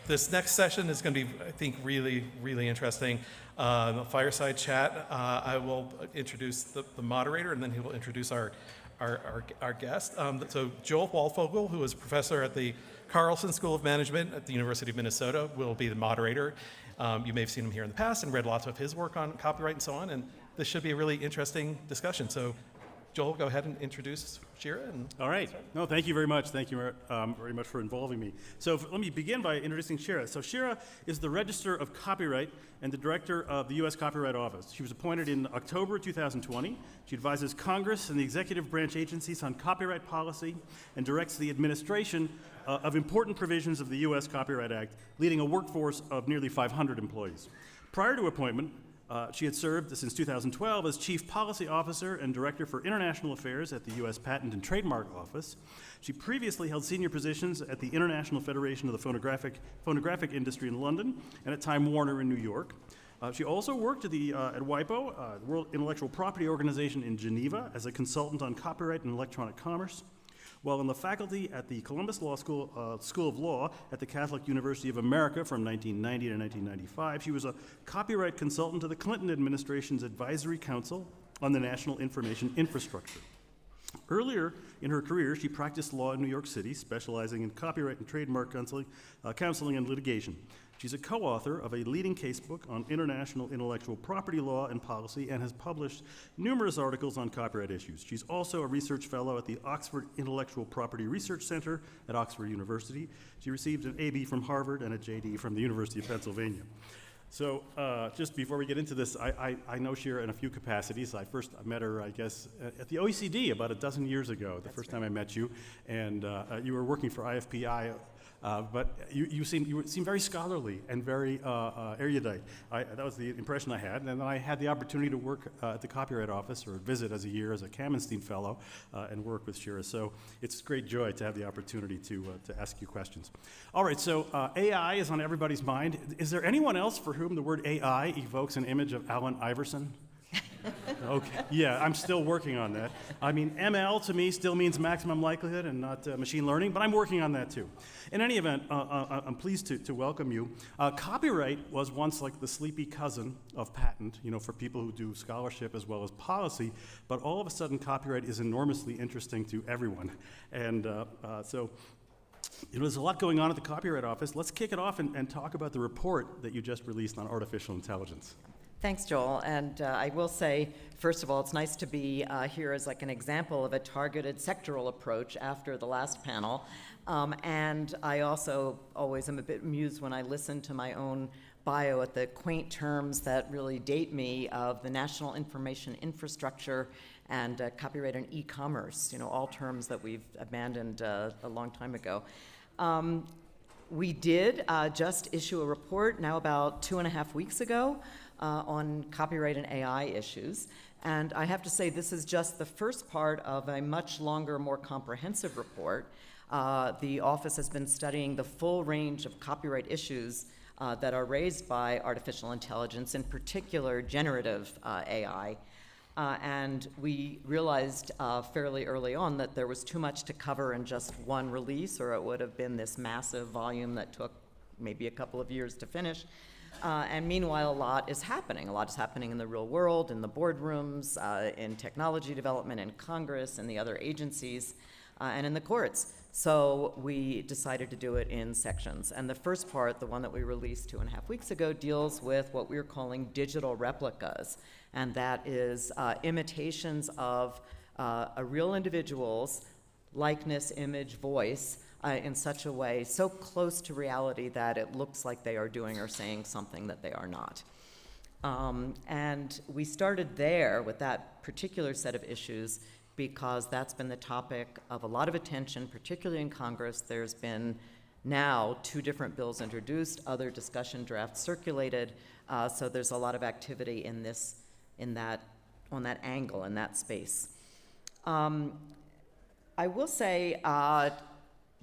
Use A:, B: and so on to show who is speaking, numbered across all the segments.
A: This next session is going to be, I think, really, really interesting. A fireside chat. I will introduce the moderator, and then he will introduce our guest. So Joel Waldfogel, who is a professor at the Carlson School of Management at the University of Minnesota, will be the moderator. You may have seen him here in the past and read lots of his work on copyright and so on, and this should be a really interesting discussion. So Joel, go ahead and introduce Shira.
B: All right. No, thank you very much. Thank you very much for involving me. So let me begin by introducing Shira. So Shira is the Register of Copyright and the Director of the U.S. Copyright Office. She was appointed in October 2020. She advises Congress and the executive branch agencies on copyright policy and directs the administration of important provisions of the U.S. Copyright Act, leading a workforce of nearly 500 employees. Prior to appointment, she had served since 2012 as Chief Policy Officer and Director for International Affairs at the U.S. Patent and Trademark Office. She previously held senior positions at the International Federation of the Phonographic Industry in London and at Time Warner in New York. She also worked at WIPO, the World Intellectual Property Organization in Geneva, as a consultant on copyright and electronic commerce. While in the faculty at the Columbus Law School, School of Law at the Catholic University of America from 1990 to 1995, she was a copyright consultant to the Clinton administration's Advisory Council on the National Information Infrastructure. Earlier in her career, she practiced law in New York City, specializing in copyright and trademark counseling and litigation. She's a co-author of a leading casebook on international intellectual property law and policy and has published numerous articles on copyright issues. She's also a research fellow at the Oxford Intellectual Property Research Center at Oxford University. She received an AB from Harvard and a JD from the University of Pennsylvania. So just before we get into this, I know Shira in a few capacities. I first met her, I guess, at the OECD about a dozen years ago, the first time I met you, and you were working for IFPI. But you seem very scholarly and very erudite. That was the impression I had. And then I had the opportunity to work at the Copyright Office, or visit as a year as a Kamenstein Fellow, and work with Shira. So it's great joy to have the opportunity to ask you questions. All right, so AI is on everybody's mind. Is there anyone else for whom the word AI evokes an image of Allen Iverson? Okay, yeah, I'm still working on that. I mean, ML to me still means maximum likelihood and not machine learning, but I'm working on that too. In any event, I'm pleased to welcome you. Copyright was once like the sleepy cousin of patent, you know, for people who do scholarship as well as policy, but all of a sudden copyright is enormously interesting to everyone. And so there's a lot going on at the Copyright Office. Let's kick it off and talk about the report that you just released on artificial intelligence.
C: Thanks, Joel. And I will say, first of all, it's nice to be here as like an example of a targeted sectoral approach after the last panel. And I also always am a bit amused when I listen to my own bio at the quaint terms that really date me of the national information infrastructure and copyright and e-commerce, you know, all terms that we've abandoned a long time ago. We did just issue a report now about 2.5 weeks ago on copyright and AI issues. And I have to say, this is just the first part of a much longer, more comprehensive report. The office has been studying the full range of copyright issues that are raised by artificial intelligence, in particular generative AI. And we realized fairly early on that there was too much to cover in just one release, or it would have been this massive volume that took maybe a couple of years to finish. And meanwhile, a lot is happening. A lot is happening in the real world, in the boardrooms, in technology development, in Congress, in the other agencies, and in the courts. So we decided to do it in sections. And the first part, the one that we released 2.5 weeks ago, deals with what we're calling digital replicas. And that is imitations of a real individual's likeness, image, voice, in such a way so close to reality that it looks like they are doing or saying something that they are not. And we started there with that particular set of issues because that's been the topic of a lot of attention, particularly in Congress. There's been now 2 different bills introduced, other discussion drafts circulated, so there's a lot of activity on that angle, in that space. I will say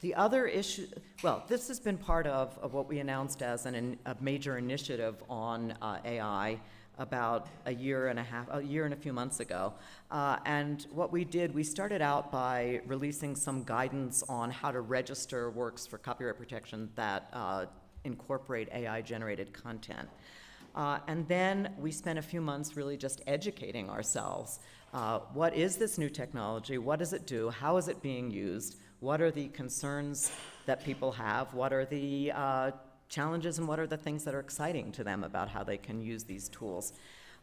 C: the other issue, well, this has been part of what we announced as a major initiative on AI about a year and a few months ago. And what we did, we started out by releasing some guidance on how to register works for copyright protection that incorporate AI-generated content. And then we spent a few months really just educating ourselves. What is this new technology? What does it do? How is it being used? What are the concerns that people have? What are the challenges, and what are the things that are exciting to them about how they can use these tools?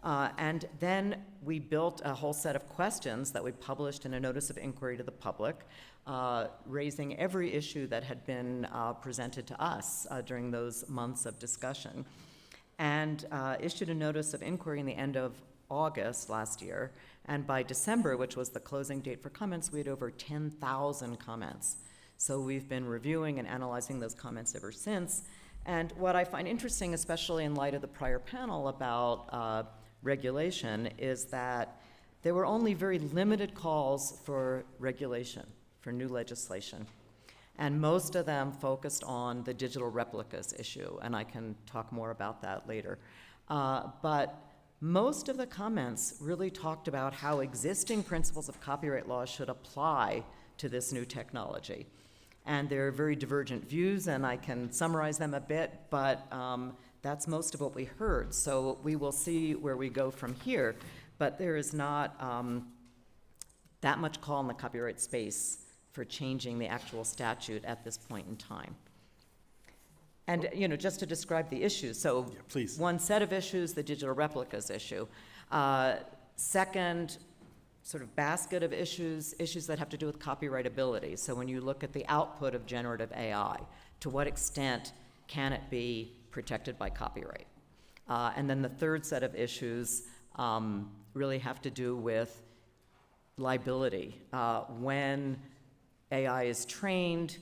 C: And then we built a whole set of questions that we published in a notice of inquiry to the public, raising every issue that had been presented to us during those months of discussion, and issued a notice of inquiry in the end of August last year. And by December, which was the closing date for comments, we had over 10,000 comments. So we've been reviewing and analyzing those comments ever since. And what I find interesting, especially in light of the prior panel about regulation, is that there were only very limited calls for regulation, for new legislation. And most of them focused on the digital replicas issue, and I can talk more about that later. But most of the comments really talked about how existing principles of copyright law should apply to this new technology. And there are very divergent views, and I can summarize them a bit, but that's most of what we heard. So we will see where we go from here, but there is not that much call in the copyright space for changing the actual statute at this point in time. And just to describe the issues, so
B: yeah, please.
C: One set of issues, the digital replicas issue. Second sort of basket of issues that have to do with copyrightability. So when you look at the output of generative AI, to what extent can it be protected by copyright? And then the third set of issues really have to do with liability. When AI is trained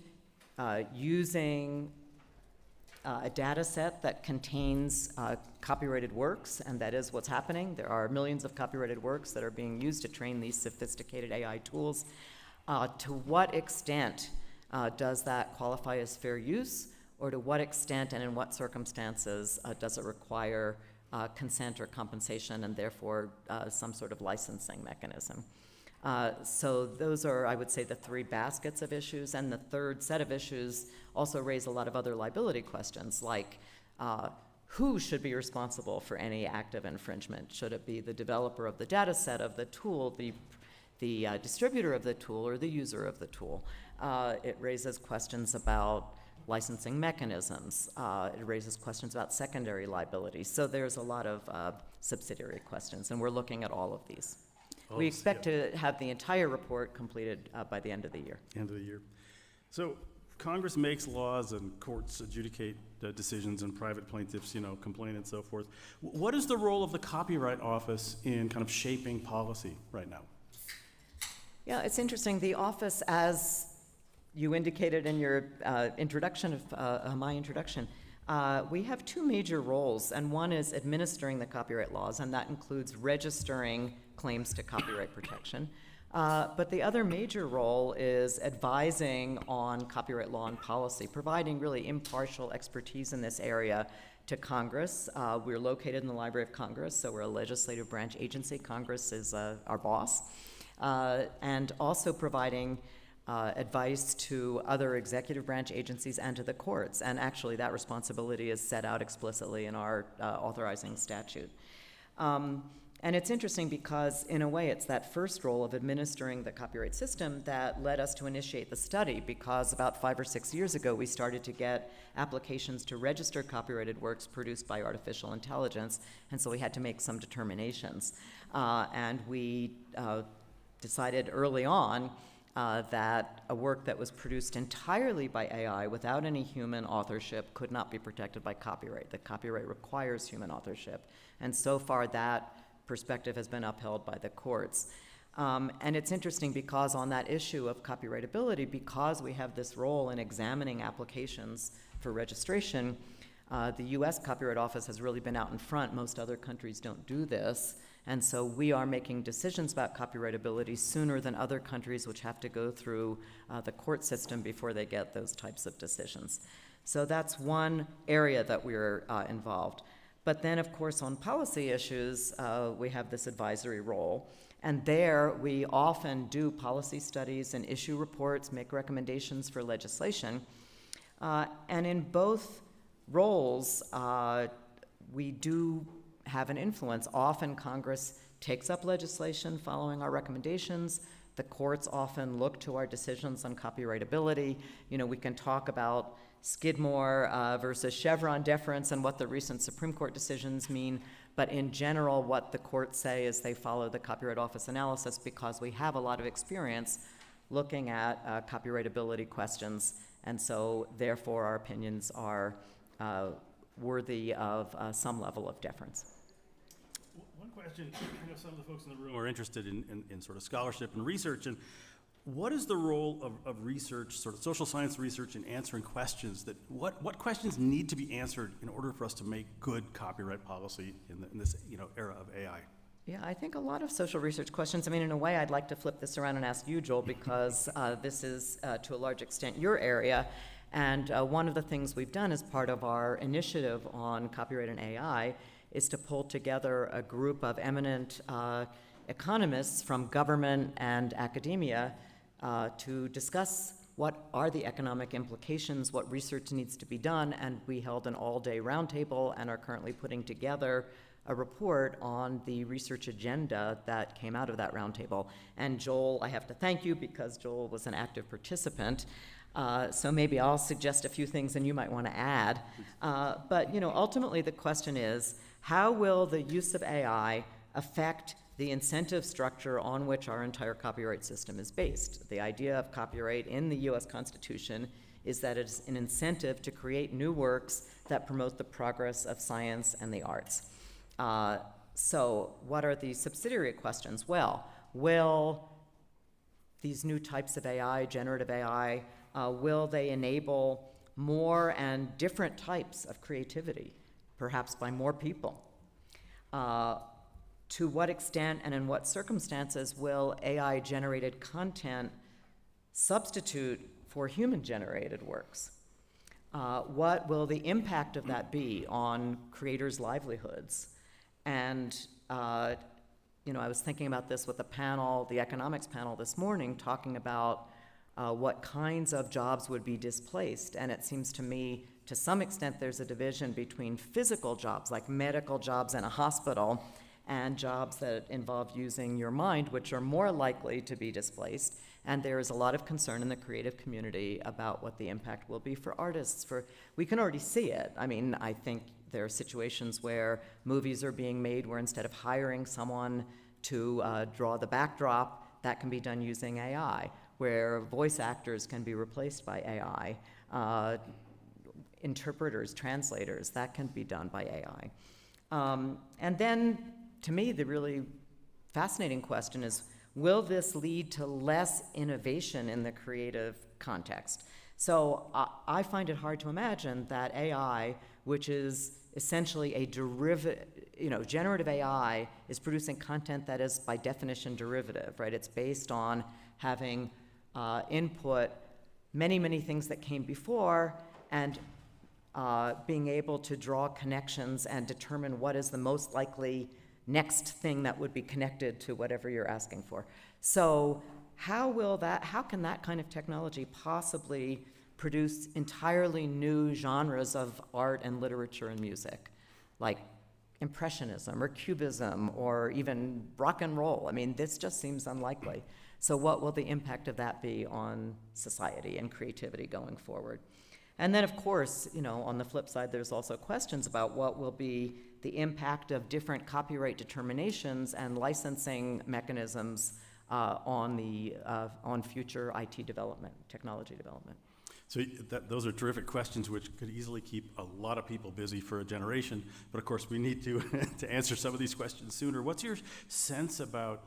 C: using a data set that contains copyrighted works, and that is what's happening. There are millions of copyrighted works that are being used to train these sophisticated AI tools. To what extent does that qualify as fair use, or to what extent and in what circumstances does it require consent or compensation, and therefore some sort of licensing mechanism? So those are, I would say, the three baskets of issues, and the third set of issues also raise a lot of other liability questions, like who should be responsible for any act of infringement? Should it be the developer of the data set of the tool, the distributor of the tool, or the user of the tool? It raises questions about licensing mechanisms. It raises questions about secondary liability. So there's a lot of subsidiary questions, and we're looking at all of these. We expect to have the entire report completed by the end of the year.
B: End of the year. So Congress makes laws and courts adjudicate decisions, and private plaintiffs, complain and so forth. What is the role of the Copyright Office in kind of shaping policy right now?
C: Yeah, it's interesting. The office, as you indicated in your introduction of my introduction, we have two major roles, and one is administering the copyright laws, and that includes registering claims to copyright protection. But the other major role is advising on copyright law and policy, providing really impartial expertise in this area to Congress. We're located in the Library of Congress, so we're a legislative branch agency. Congress is our boss. And also providing advice to other executive branch agencies and to the courts. And actually that responsibility is set out explicitly in our authorizing statute. And it's interesting because, in a way, it's that first role of administering the copyright system that led us to initiate the study, because about 5 or 6 years ago, we started to get applications to register copyrighted works produced by artificial intelligence, and so we had to make some determinations. And we decided early on that a work that was produced entirely by AI without any human authorship could not be protected by copyright. The copyright requires human authorship. And so far, that perspective has been upheld by the courts. And it's interesting because on that issue of copyrightability, because we have this role in examining applications for registration, the US Copyright Office has really been out in front. Most other countries don't do this. And so we are making decisions about copyrightability sooner than other countries, which have to go through the court system before they get those types of decisions. So that's one area that we're involved. But then, of course, on policy issues, we have this advisory role. And there, we often do policy studies and issue reports, make recommendations for legislation. And in both roles, we do have an influence. Often Congress takes up legislation following our recommendations. The courts often look to our decisions on copyrightability. We can talk about Skidmore versus Chevron deference and what the recent Supreme Court decisions mean, but in general, what the courts say is they follow the Copyright Office analysis because we have a lot of experience looking at copyrightability questions, and so therefore our opinions are worthy of some level of deference.
B: One question, I know some of the folks in the room are interested in sort of scholarship and research, and what is the role of research, sort of social science research, in answering questions what questions need to be answered in order for us to make good copyright policy in this era of AI?
C: Yeah, I think a lot of social research questions, in a way I'd like to flip this around and ask you, Joel, because this is to a large extent your area. And one of the things we've done as part of our initiative on copyright and AI is to pull together a group of eminent economists from government and academia to discuss what are the economic implications, what research needs to be done, and we held an all-day roundtable and are currently putting together a report on the research agenda that came out of that roundtable. And Joel, I have to thank you because Joel was an active participant. So maybe I'll suggest a few things and you might want to add. But ultimately the question is, how will the use of AI affect the incentive structure on which our entire copyright system is based? The idea of copyright in the US Constitution is that it's an incentive to create new works that promote the progress of science and the arts. So what are the subsidiary questions? Well, will these new types of AI, generative AI, will they enable more and different types of creativity, perhaps by more people? To what extent and in what circumstances will AI-generated content substitute for human-generated works? What will the impact of that be on creators' livelihoods? And I was thinking about this with the panel, the economics panel this morning, talking about what kinds of jobs would be displaced. And it seems to me, to some extent, there's a division between physical jobs, like medical jobs in a hospital, and jobs that involve using your mind, which are more likely to be displaced. And there is a lot of concern in the creative community about what the impact will be for artists. We can already see it. I think there are situations where movies are being made where instead of hiring someone to draw the backdrop, that can be done using AI, where voice actors can be replaced by AI, interpreters, translators, that can be done by AI. And then, to me, the really fascinating question is, will this lead to less innovation in the creative context? So I find it hard to imagine that AI, which is essentially a derivative, generative AI is producing content that is by definition derivative, right? It's based on having input many, many things that came before and being able to draw connections and determine what is the most likely next thing that would be connected to whatever you're asking for. So how can that kind of technology possibly produce entirely new genres of art and literature and music, like Impressionism or Cubism or even rock and roll? This just seems unlikely. So what will the impact of that be on society and creativity going forward? And then, of course, on the flip side, there's also questions about what will be the impact of different copyright determinations and licensing mechanisms on future IT development, technology development.
B: So those are terrific questions which could easily keep a lot of people busy for a generation. But of course, we need to, to answer some of these questions sooner. What's your sense about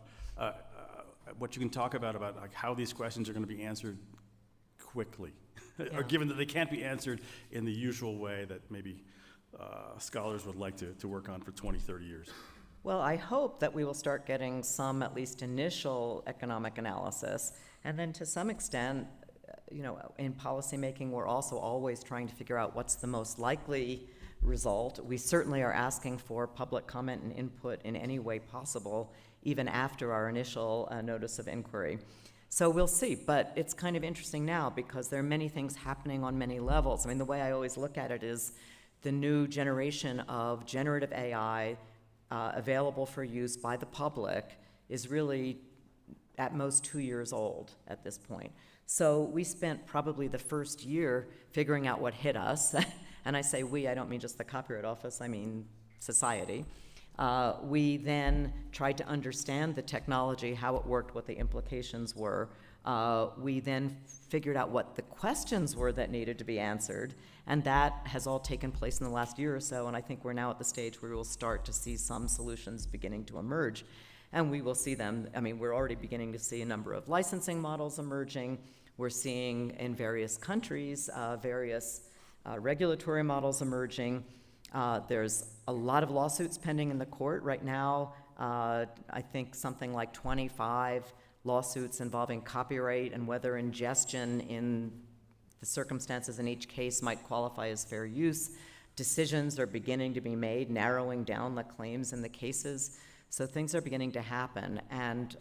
B: what you can talk about like how these questions are going to be answered quickly?
C: Yeah.
B: Or given that they can't be answered in the usual way that maybe scholars would like to work on for 20, 30 years?
C: Well, I hope that we will start getting some, at least initial, economic analysis. And then to some extent, in policymaking, we're also always trying to figure out what's the most likely result. We certainly are asking for public comment and input in any way possible, even after our initial notice of inquiry. So we'll see, but it's kind of interesting now because there are many things happening on many levels. The way I always look at it is the new generation of generative AI available for use by the public is really at most 2 years old at this point. So we spent probably the first year figuring out what hit us. And I say we, I don't mean just the Copyright Office, I mean society. We then tried to understand the technology, how it worked, what the implications were. We then figured out what the questions were that needed to be answered, and that has all taken place in the last year or so, and I think we're now at the stage where we'll start to see some solutions beginning to emerge. And we will see them, I mean, we're already beginning to see a number of licensing models emerging. We're seeing in various countries, various regulatory models emerging. There's a lot of lawsuits pending in the court right now. I think something like 25 lawsuits involving copyright and whether ingestion in the circumstances in each case might qualify as fair use. Decisions are beginning to be made, narrowing down the claims in the cases. So things are beginning to happen. And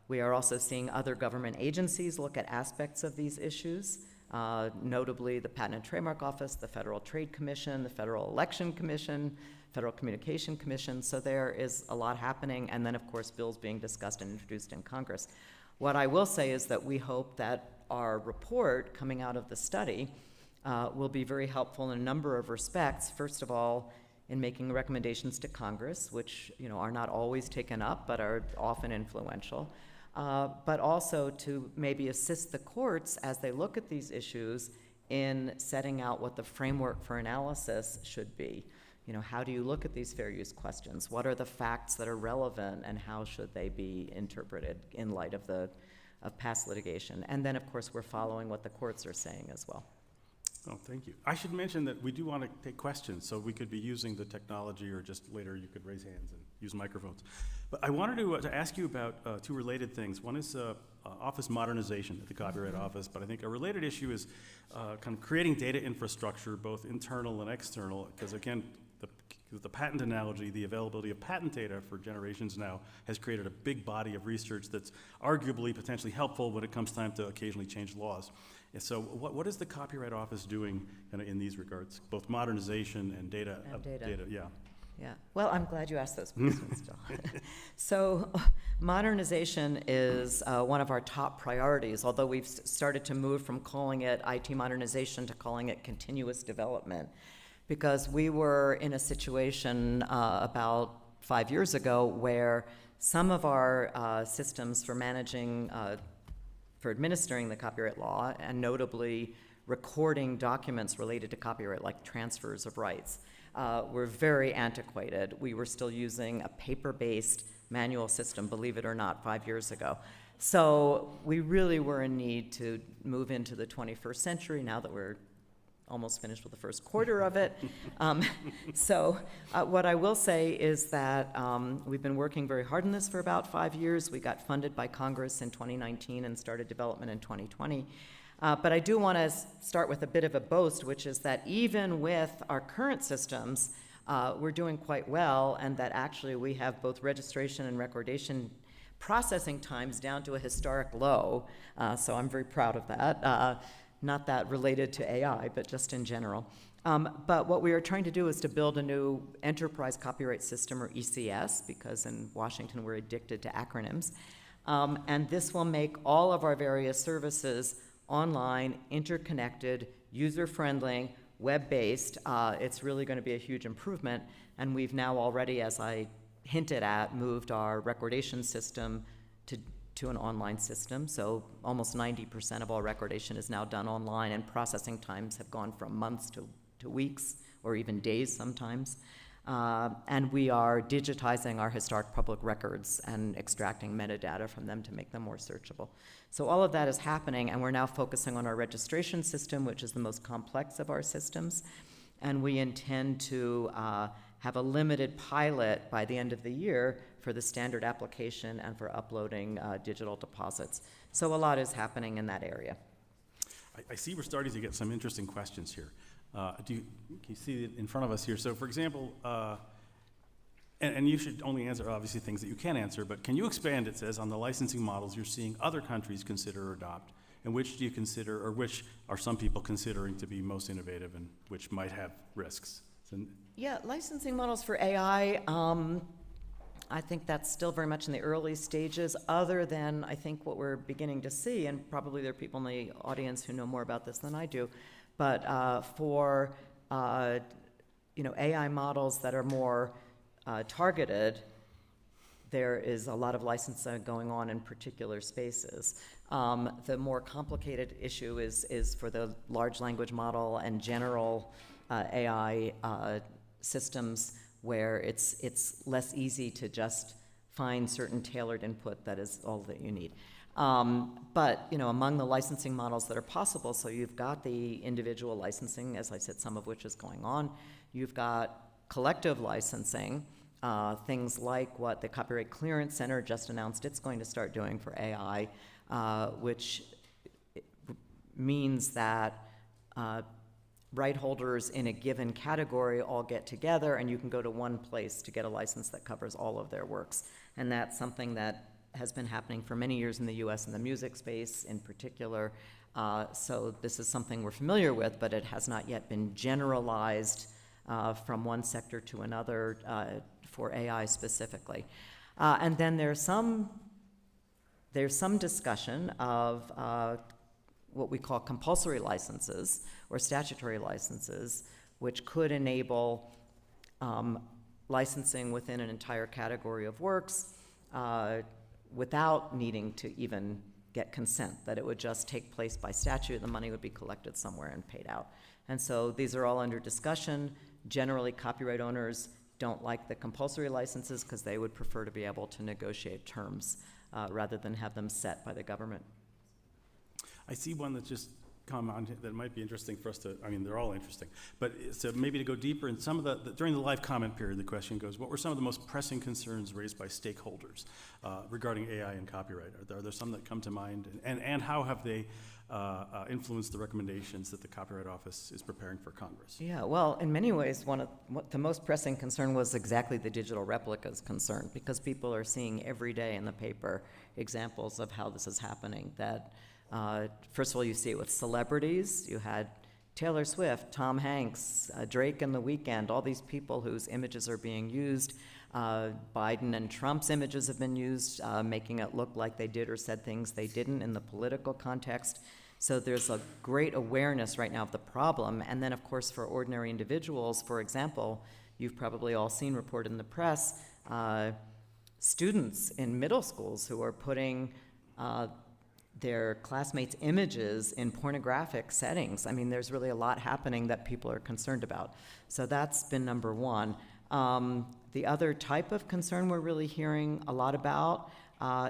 C: we are also seeing other government agencies look at aspects of these issues. Notably the Patent and Trademark Office, the Federal Trade Commission, the Federal Election Commission, Federal Communication Commission. So there is a lot happening, and then of course bills being discussed and introduced in Congress. What I will say is that we hope that our report coming out of the study will be very helpful in a number of respects. First of all, in making recommendations to Congress, which are not always taken up but are often influential. But also to maybe assist the courts as they look at these issues in setting out what the framework for analysis should be. How do you look at these fair use questions? What are the facts that are relevant, and how should they be interpreted in light of past litigation? And then, of course, we're following what the courts are saying as well.
B: Oh, thank you. I should mention that we do want to take questions, so we could be using the technology, or just later you could raise hands and use microphones. But I wanted to ask you about two related things. One is office modernization at the Copyright Office, but I think a related issue is kind of creating data infrastructure, both internal and external, because again, the patent analogy, the availability of patent data for generations now has created a big body of research that's arguably potentially helpful when it comes time to occasionally change laws. And so what is the Copyright Office doing in these regards, both modernization and data? Yeah.
C: Yeah, well, I'm glad you asked those questions, Jill. So modernization is one of our top priorities, although we've started to move from calling it IT modernization to calling it continuous development, because we were in a situation about 5 years ago where some of our systems for managing, for administering the copyright law, and notably recording documents related to copyright, like transfers of rights, were very antiquated. We were still using a paper-based manual system, believe it or not, 5 years ago. So we really were in need to move into the 21st century now that we're almost finished with the first quarter of it. What I will say is that we've been working very hard on this for about 5 years. We got funded by Congress in 2019 and started development in 2020. But I do want to start with a bit of a boast, which is that even with our current systems, we're doing quite well, and that actually we have both registration and recordation processing times down to a historic low. So I'm very proud of that. Not that related to AI, but just in general. But what we are trying to do is to build a new enterprise copyright system, or ECS, because in Washington we're addicted to acronyms. And this will make all of our various services online, interconnected, user-friendly, web-based. It's really going to be a huge improvement. And we've now already, as I hinted at, moved our recordation system to an online system. So almost 90% of all recordation is now done online, and processing times have gone from months to weeks, or even days sometimes. And we are digitizing our historic public records and extracting metadata from them to make them more searchable. So all of that is happening, and we're now focusing on our registration system, which is the most complex of our systems. And we intend to have a limited pilot by the end of the year for the standard application and for uploading digital deposits. So a lot is happening in that area.
B: I see we're starting to get some interesting questions here. Can you see it in front of us here? So for example, and you should only answer obviously things that you can answer, but can you expand, it says, on the licensing models you're seeing other countries consider or adopt, and which do you consider, or which are some people considering to be most innovative and which might have risks? So,
C: Yeah, licensing models for AI, I think that's still very much in the early stages, other than I think what we're beginning to see, and probably there are people in the audience who know more about this than I do, but for AI models that are more targeted, there is a lot of licensing going on in particular spaces. The more complicated issue is for the large language model and general AI systems, where it's less easy to just find certain tailored input that is all that you need. But among the licensing models that are possible, so you've got the individual licensing, as I said, some of which is going on. You've got collective licensing, things like what the Copyright Clearance Center just announced it's going to start doing for AI, which means that right holders in a given category all get together, and you can go to one place to get a license that covers all of their works. And that's something that has been happening for many years in the US in the music space in particular. So this is something we're familiar with, but it has not yet been generalized from one sector to another for AI specifically. And then there's some discussion of what we call compulsory licenses or statutory licenses, which could enable licensing within an entire category of works without needing to even get consent, that it would just take place by statute, the money would be collected somewhere and paid out. And so these are all under discussion. Generally, copyright owners don't like the compulsory licenses because they would prefer to be able to negotiate terms rather than have them set by the government.
B: I see one that just come on that might be interesting for us to, they're all interesting, but so maybe to go deeper in some of during the live comment period, the question goes, what were some of the most pressing concerns raised by stakeholders regarding AI and copyright? Are there some that come to mind, and how have they influenced the recommendations that the Copyright Office is preparing for Congress?
C: Yeah, well, in many ways, the most pressing concern was exactly the digital replicas concern, because people are seeing every day in the paper examples of how this is happening. That first of all, you see it with celebrities. You had Taylor Swift, Tom Hanks, Drake and The Weeknd, all these people whose images are being used. Biden and Trump's images have been used, making it look like they did or said things they didn't in the political context. So there's a great awareness right now of the problem. And then, of course, for ordinary individuals, for example, you've probably all seen reported in the press, students in middle schools who are putting their classmates' images in pornographic settings. There's really a lot happening that people are concerned about. So that's been number one. The other type of concern we're really hearing a lot about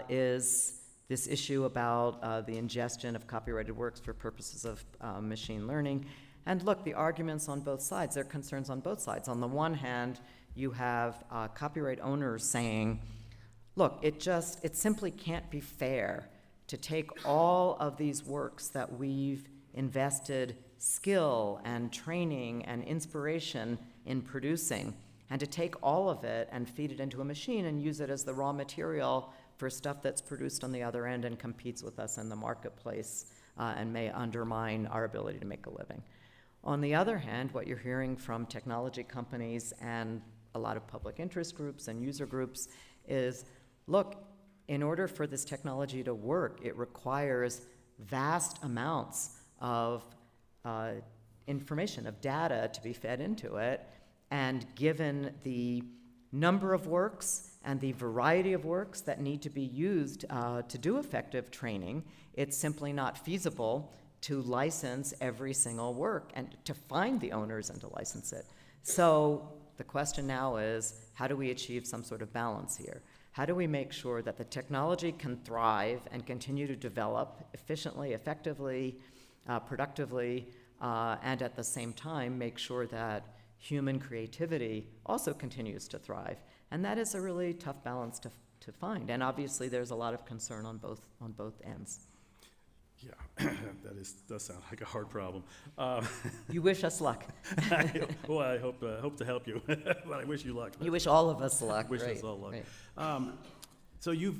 C: is this issue about the ingestion of copyrighted works for purposes of machine learning. And look, the arguments on both sides, there are concerns on both sides. On the one hand, you have copyright owners saying, look, it simply can't be fair to take all of these works that we've invested skill and training and inspiration in producing, and to take all of it and feed it into a machine and use it as the raw material for stuff that's produced on the other end and competes with us in the marketplace and may undermine our ability to make a living. On the other hand, what you're hearing from technology companies and a lot of public interest groups and user groups is, look, in order for this technology to work, it requires vast amounts of information, of data to be fed into it. And given the number of works and the variety of works that need to be used to do effective training, it's simply not feasible to license every single work and to find the owners and to license it. So the question now is, how do we achieve some sort of balance here? How do we make sure that the technology can thrive and continue to develop efficiently, effectively, productively, and at the same time make sure that human creativity also continues to thrive? And that is a really tough balance to find. And obviously there's a lot of concern on both ends.
B: Yeah, does sound like a hard problem.
C: You wish us luck.
B: Well, I hope to help you, but I wish you luck.
C: You wish all of us luck.
B: Wish
C: right,
B: us all luck.
C: Right.
B: So you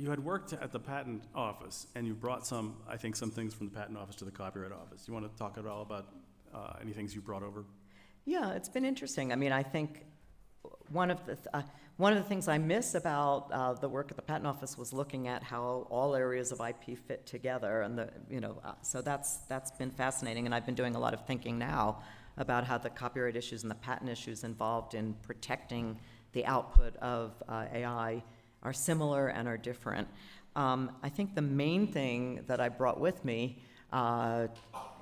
B: had worked at the Patent Office, and you brought some things from the Patent Office to the Copyright Office. You want to talk at all about any things you brought over?
C: Yeah, it's been interesting. I mean, I think one of the things I miss about the work at the Patent Office was looking at how all areas of IP fit together, and so that's been fascinating. And I've been doing a lot of thinking now about how the copyright issues and the patent issues involved in protecting the output of AI are similar and are different. I think the main thing that I brought with me,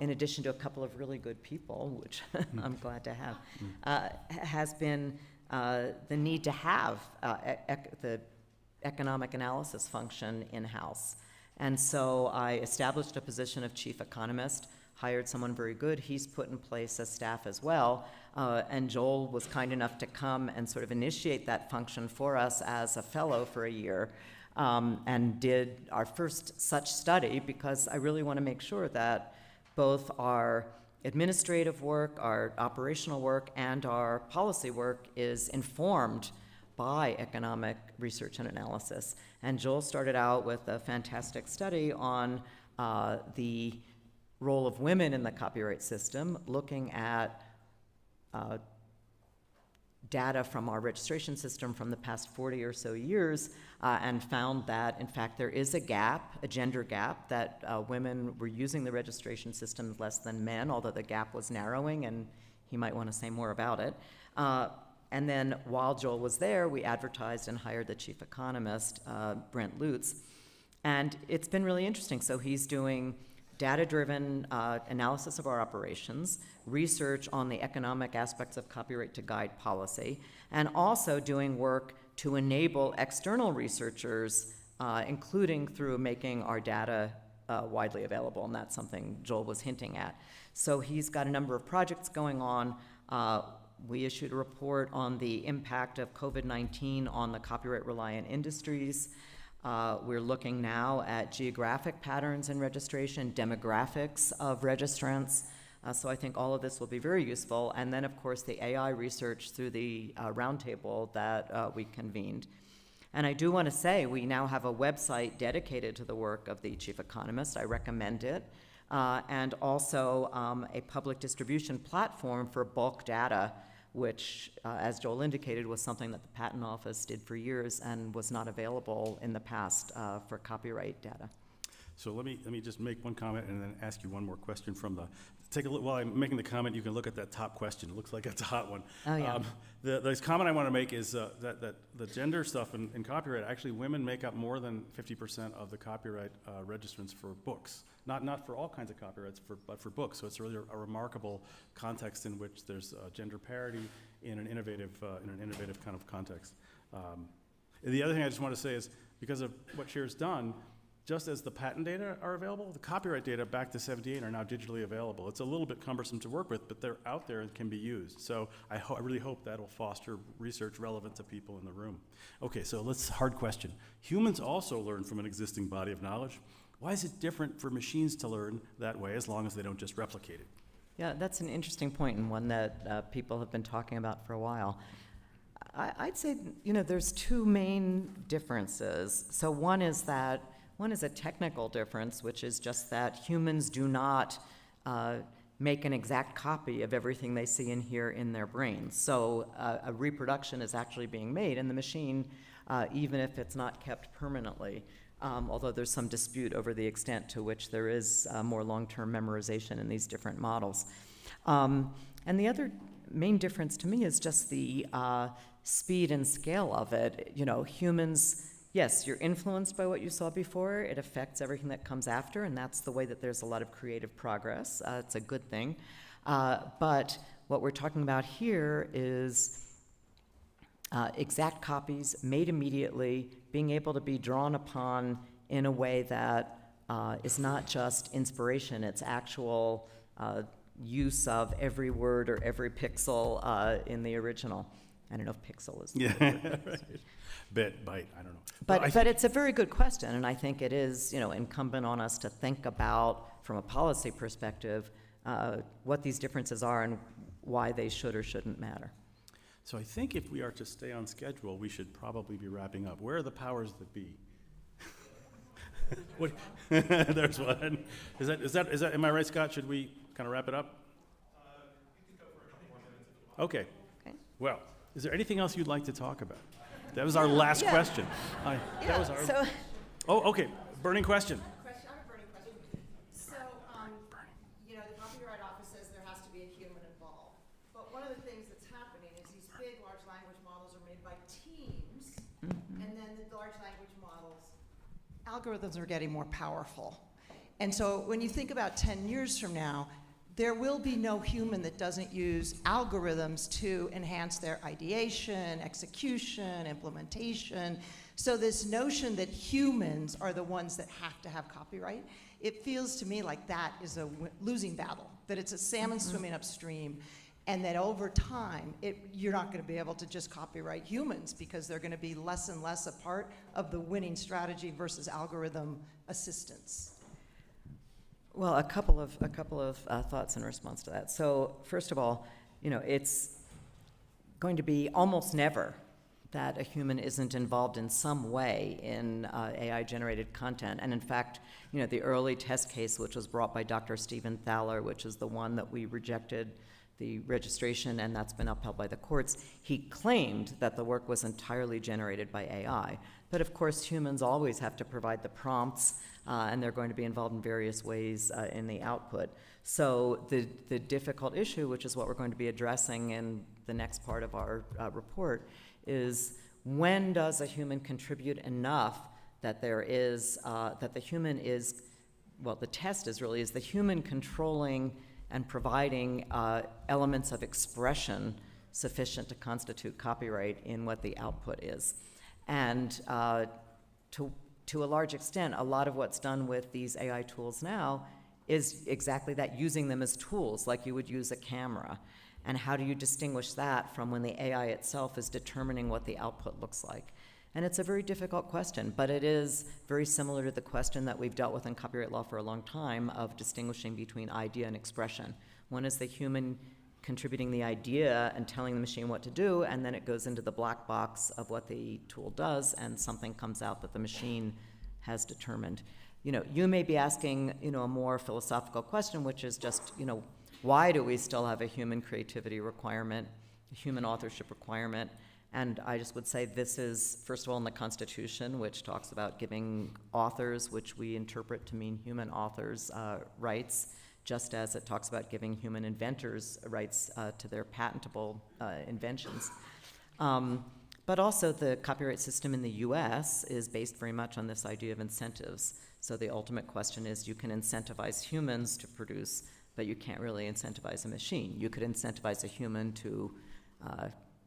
C: in addition to a couple of really good people, which I'm glad to have, has been the need to have the economic analysis function in-house. And so I established a position of chief economist, hired someone very good. He's put in place a staff as well. And Joel was kind enough to come and sort of initiate that function for us as a fellow for a year, and did our first such study, because I really want to make sure that both our administrative work, our operational work, and our policy work is informed by economic research and analysis. And Joel started out with a fantastic study on the role of women in the copyright system, looking at data from our registration system from the past 40 or so years, and found that, in fact, there is a gap, a gender gap, that women were using the registration system less than men, although the gap was narrowing, and he might want to say more about it. And then while Joel was there, we advertised and hired the chief economist, Brent Lutz. And it's been really interesting. So he's doing data-driven analysis of our operations, research on the economic aspects of copyright to guide policy, and also doing work to enable external researchers, including through making our data widely available, and that's something Joel was hinting at. So he's got a number of projects going on. We issued a report on the impact of COVID-19 on the copyright-reliant industries. We're looking now at geographic patterns in registration, demographics of registrants. So I think all of this will be very useful. And then, of course, the AI research through the roundtable that we convened. And I do want to say we now have a website dedicated to the work of the chief economist. I recommend it. And also a public distribution platform for bulk data, which, as Joel indicated, was something that the Patent Office did for years and was not available in the past for copyright data.
B: So let me just make one comment and then ask you one more question from the. Take a look while I'm making the comment. You can look at that top question. It looks like it's a hot one.
C: Oh, yeah.
B: The comment I want to make is that the gender stuff in copyright, actually women make up more than 50% of the copyright registrants for books. Not for all kinds of copyrights, but for books. So it's really a remarkable context in which there's gender parity in an innovative kind of context. The other thing I just want to say is, because of what Cher's done, just as the patent data are available, the copyright data back to '78 are now digitally available. It's a little bit cumbersome to work with, but they're out there and can be used. So I really hope that'll foster research relevant to people in the room. Okay, so hard question. Humans also learn from an existing body of knowledge. Why is it different for machines to learn that way, as long as they don't just replicate it?
C: Yeah, that's an interesting point, and one that people have been talking about for a while. I'd say, there's two main differences. So one is a technical difference, which is just that humans do not make an exact copy of everything they see and hear in their brains. So a reproduction is actually being made in the machine, even if it's not kept permanently, although there's some dispute over the extent to which there is more long-term memorization in these different models. And the other main difference to me is just the speed and scale of it. Humans, yes, you're influenced by what you saw before. It affects everything that comes after, and that's the way that there's a lot of creative progress. It's a good thing. But what we're talking about here is exact copies made immediately, being able to be drawn upon in a way that is not just inspiration, it's actual use of every word or every pixel in the original. I don't know if pixel is the word.
B: Right. Bit, byte, I don't know.
C: But it's a very good question, and I think it is incumbent on us to think about, from a policy perspective, what these differences are and why they should or shouldn't matter.
B: So I think if we are to stay on schedule, we should probably be wrapping up. Where are the powers that be? What? There's one. Is that? Am I right, Scott? Should we kind of wrap it up?
A: We can go for a couple more minutes if
B: Okay.
C: Okay.
B: Well, is there anything else you'd like to talk about? That was our last question. That was our.
C: So,
B: Oh, okay. Burning question.
D: I have a burning question. So, the Copyright Office says there has to be a human involved. But one of the things that's happening is these big large language models are made by teams, and then the large language models, algorithms are getting more powerful. And so when you think about 10 years from now, there will be no human that doesn't use algorithms to enhance their ideation, execution, implementation. So this notion that humans are the ones that have to have copyright, it feels to me like that is a losing battle, that it's a salmon swimming upstream, and that over time, you're not going to be able to just copyright humans because they're going to be less and less a part of the winning strategy versus algorithm assistance.
C: well, a couple of thoughts in response to that. So first of all, it's going to be almost never that a human isn't involved in some way in AI-generated content. And in fact, the early test case, which was brought by Dr. Stephen Thaler, which is the one that we rejected the registration, and that's been upheld by the courts, he claimed that the work was entirely generated by AI. But of course, humans always have to provide the prompts, and they're going to be involved in various ways in the output. So the difficult issue, which is what we're going to be addressing in the next part of our report, is when does a human contribute enough that there is, that the human is, well, the test is really, is the human controlling and providing elements of expression sufficient to constitute copyright in what the output is. And to a large extent, a lot of what's done with these AI tools now is exactly that, using them as tools like you would use a camera. And how do you distinguish that from when the AI itself is determining what the output looks like? And it's a very difficult question, but it is very similar to the question that we've dealt with in copyright law for a long time of distinguishing between idea and expression. One is the human contributing the idea and telling the machine what to do, and then it goes into the black box of what the tool does, and something comes out that the machine has determined. You may be asking, a more philosophical question, which is just, why do we still have a human creativity requirement, a human authorship requirement? And I just would say this is, first of all, in the Constitution, which talks about giving authors, which we interpret to mean human authors, rights, just as it talks about giving human inventors rights to their patentable inventions. But also the copyright system in the US is based very much on this idea of incentives. So the ultimate question is, you can incentivize humans to produce, but you can't really incentivize a machine. You could incentivize a human to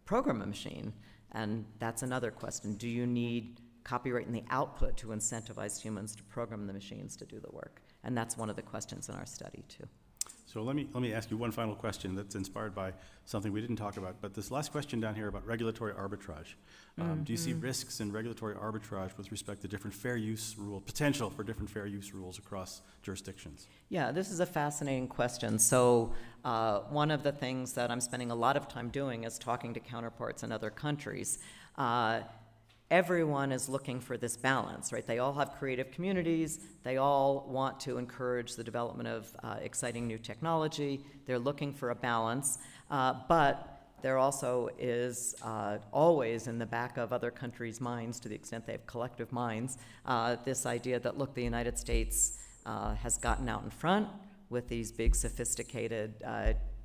C: program a machine, and that's another question. Do you need copyright in the output to incentivize humans to program the machines to do the work? And that's one of the questions in our study, too.
B: So let me ask you one final question that's inspired by something we didn't talk about, but this last question down here about regulatory arbitrage. Do you see risks in regulatory arbitrage with respect to different fair use potential for different fair use rules across jurisdictions?
C: Yeah, this is a fascinating question. So one of the things that I'm spending a lot of time doing is talking to counterparts in other countries. Everyone is looking for this balance, right? They all have creative communities. They all want to encourage the development of exciting new technology. They're looking for a balance, but there also is always in the back of other countries' minds, to the extent they have collective minds, this idea that, look, the United States has gotten out in front with these big, sophisticated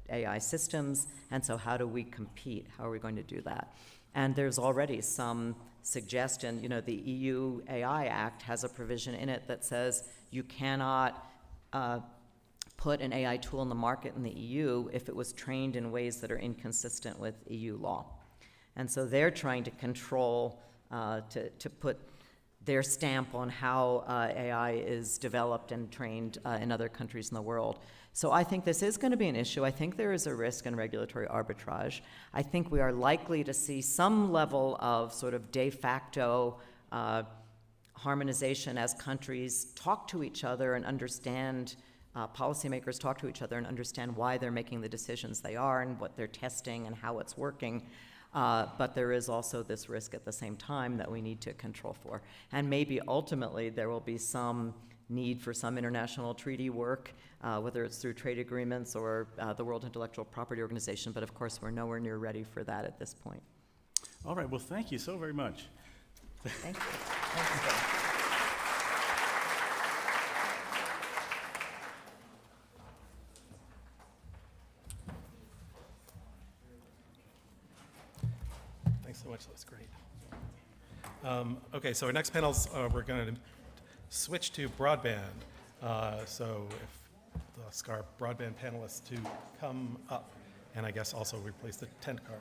C: AI systems, and so how do we compete? How are we going to do that? And there's already some suggestion, the EU AI Act has a provision in it that says you cannot put an AI tool in the market in the EU if it was trained in ways that are inconsistent with EU law. And so they're trying to control, to put their stamp on how AI is developed and trained in other countries in the world. So I think this is going to be an issue. I think there is a risk in regulatory arbitrage. I think we are likely to see some level of sort of de facto harmonization as countries talk to each other and understand, policymakers talk to each other and understand why they're making the decisions they are and what they're testing and how it's working. But there is also this risk at the same time that we need to control for. And maybe ultimately there will be some need for some international treaty work, whether it's through trade agreements or the World Intellectual Property Organization, but of course, we're nowhere near ready for that at this point.
B: All right, well, thank you so very much.
C: Thank you. Thanks, Bill.
A: Thanks so much, that's great. Okay, so our next panels, we're going to switch to broadband. So if the SCAR broadband panelists to come up, and I guess also replace the tent card.